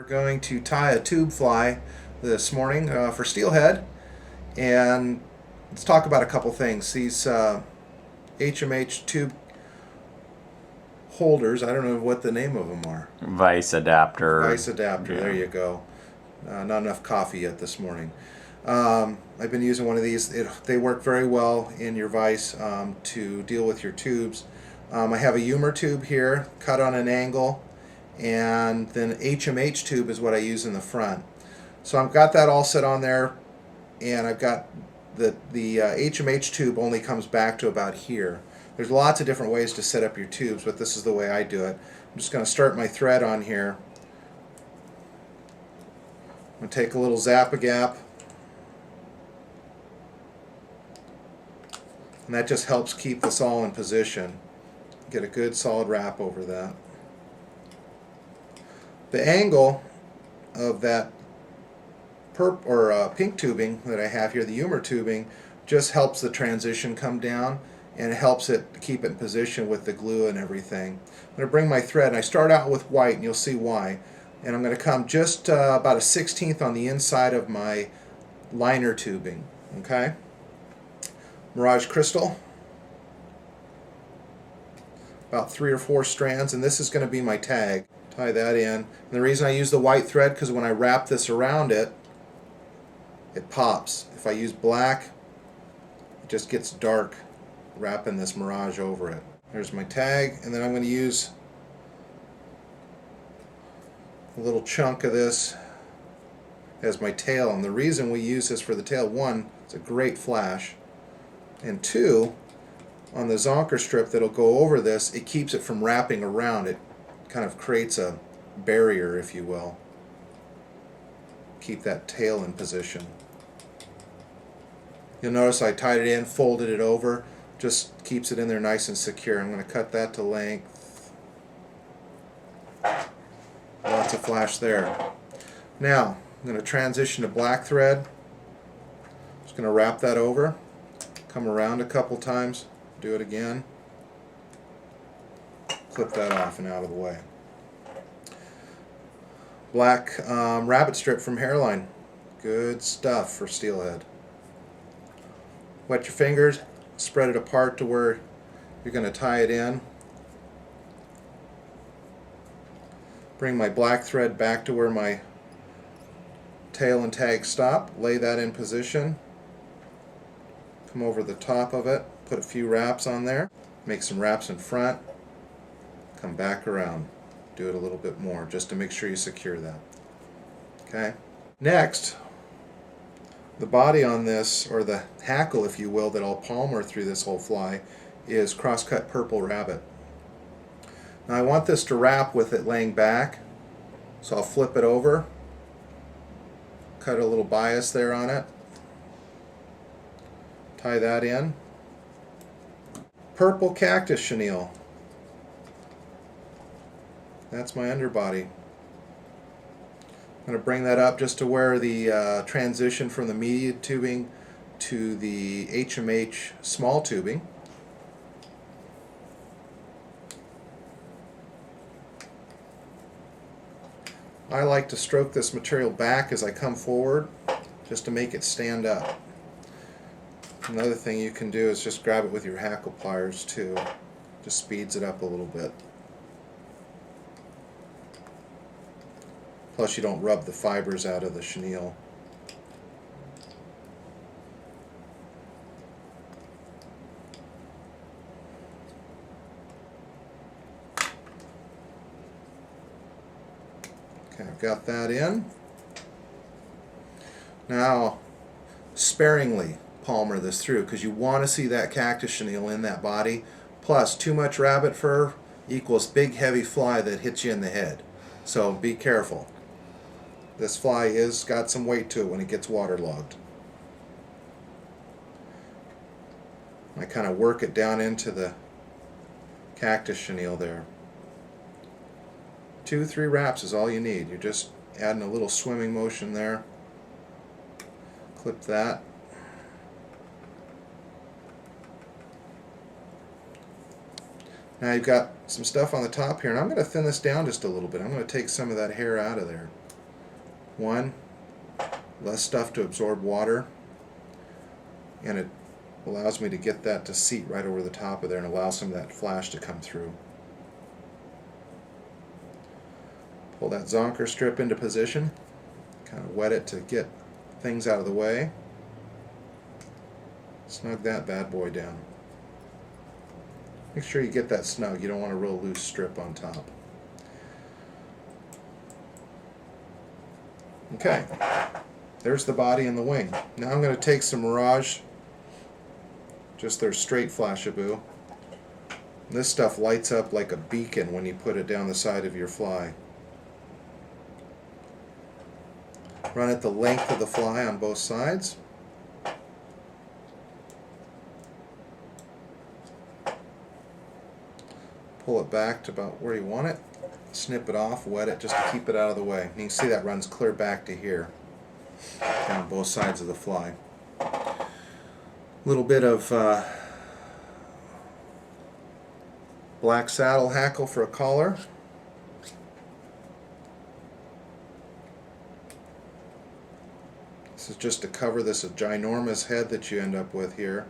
We're going to tie a tube fly this morning for steelhead, and let's talk about a couple things. These HMH tube holders, I don't know what the name of them are. Vice adapter. Vice adapter, Yeah. there you go. Not enough coffee yet this morning. I've been using one of these. They work very well in your vise to deal with your tubes. I have a Eumer tube here, cut on an angle, and then HMH tube is what I use in the front. So I've got that all set on there, and I've got the HMH tube only comes back to about here. There's lots of different ways to set up your tubes, but this is the way I do it. I'm just going to start my thread on here. I'm going to take a little Zap-A-Gap, and that just helps keep this all in position. Get a good solid wrap over that. The angle of that pink tubing that I have here, the Eumer tubing, just helps the transition come down, and it helps it keep it in position with the glue and everything. I'm going to bring my thread, and I start out with white, and you'll see why. And I'm going to come just about a 1/16 on the inside of my liner tubing. Okay? Mirage crystal, about 3 or 4 strands, and this is going to be my tag. Tie that in. And the reason I use the white thread, because when I wrap this around it, it pops. If I use black, it just gets dark wrapping this Mirage over it. There's my tag, and then I'm going to use a little chunk of this as my tail. And the reason we use this for the tail, one, it's a great flash, and two, on the zonker strip that'll go over this, it keeps it from wrapping around. It kind of creates a barrier, if you will. Keep that tail in position. You'll notice I tied it in, folded it over, just keeps it in there nice and secure. I'm going to cut that to length. Lots of flash there. Now, I'm going to transition to black thread. Just going to wrap that over, come around a couple times, do it again, clip that off and out of the way. Black rabbit strip from Hairline. Good stuff for steelhead. Wet your fingers, spread it apart to where you're going to tie it in. Bring my black thread back to where my tail and tag stop. Lay that in position. Come over the top of it. Put a few wraps on there. Make some wraps in front. Come back around. Do it a little bit more just to make sure you secure that. Okay. Next, the body on this, or the hackle if you will, that I'll palmer through this whole fly, is crosscut purple rabbit. Now I want this to wrap with it laying back, so I'll flip it over, cut a little bias there on it, tie that in. Purple cactus chenille. That's my underbody. I'm going to bring that up just to where the transition from the media tubing to the HMH small tubing. I like to stroke this material back as I come forward just to make it stand up. Another thing you can do is just grab it with your hackle pliers too. Just speeds it up a little bit. Plus you don't rub the fibers out of the chenille. Okay, I've got that in. Now, sparingly palmer this through, because you want to see that cactus chenille in that body. Plus, too much rabbit fur equals big heavy fly that hits you in the head. So be careful. This fly is got some weight to it when it gets waterlogged. I kind of work it down into the cactus chenille there. 2-3 wraps is all you need. You're just adding a little swimming motion there. Clip that. Now you've got some stuff on the top here, and I'm going to thin this down just a little bit. I'm going to take some of that hair out of there. One, less stuff to absorb water, and it allows me to get that to seat right over the top of there and allow some of that flash to come through. Pull that zonker strip into position, kind of wet it to get things out of the way. Snug that bad boy down. Make sure you get that snug. You don't want a real loose strip on top. Okay, there's the body and the wing. Now I'm going to take some Mirage, just their straight Flashabou. This stuff lights up like a beacon when you put it down the side of your fly. Run it the length of the fly on both sides. Pull it back to about where you want it. Snip it off, wet it just to keep it out of the way. And you can see that runs clear back to here, down both sides of the fly. A little bit of black saddle hackle for a collar. This is just to cover this ginormous head that you end up with here.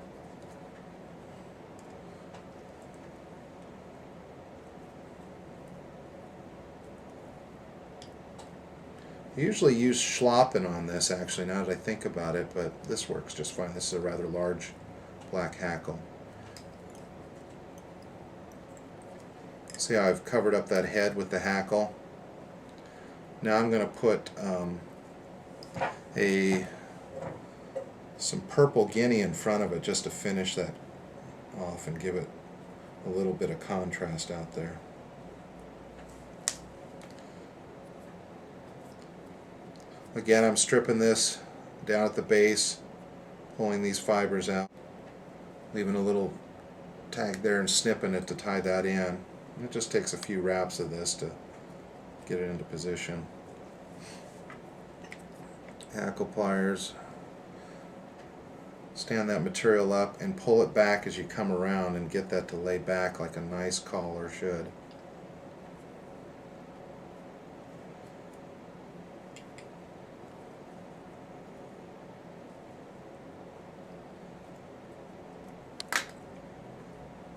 I usually use Schlappen on this, actually, now that I think about it, but this works just fine. This is a rather large black hackle. See how I've covered up that head with the hackle? Now I'm going to put some purple guinea in front of it just to finish that off and give it a little bit of contrast out there. Again, I'm stripping this down at the base, pulling these fibers out, leaving a little tag there and snipping it to tie that in. And it just takes a few wraps of this to get it into position. Hackle pliers. Stand that material up and pull it back as you come around and get that to lay back like a nice collar should.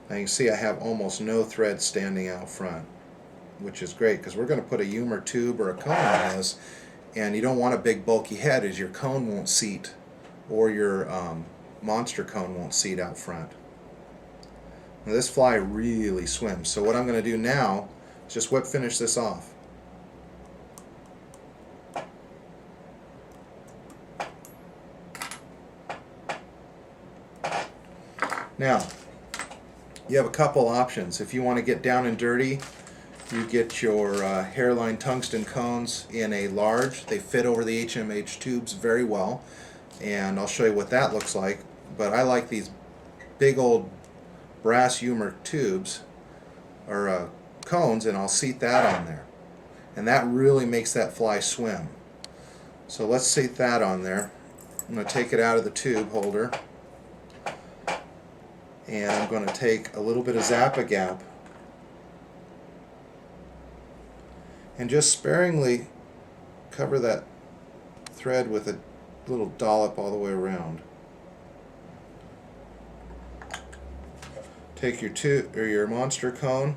Now you can see I have almost no thread standing out front, which is great because we're going to put a Eumer tube or a cone on this, and you don't want a big bulky head as your cone won't seat or your monster cone won't seat out front. Now this fly really swims, so what I'm going to do now is just whip finish this off. Now, you have a couple options. If you want to get down and dirty, you get your hairline tungsten cones in a large. They fit over the HMH tubes very well, and I'll show you what that looks like. But I like these big old brass Eumer tubes or cones, and I'll seat that on there, and that really makes that fly swim. So let's seat that on there. I'm going to take it out of the tube holder, and I'm going to take a little bit of Zap-A-Gap and just sparingly cover that thread with a little dollop all the way around. Take your tube or your monster cone,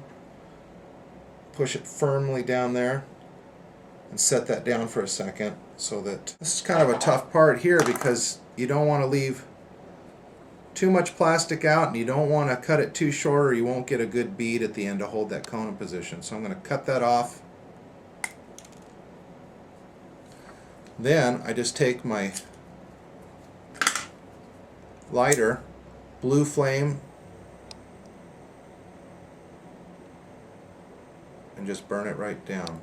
push it firmly down there, and set that down for a second. So that this is kind of a tough part here because you don't want to leave too much plastic out, and you don't want to cut it too short or you won't get a good bead at the end to hold that cone in position. So I'm going to cut that off. Then I just take my lighter, blue flame, and just burn it right down.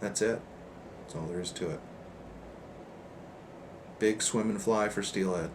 That's it. That's all there is to it. Big swimming fly for steelhead.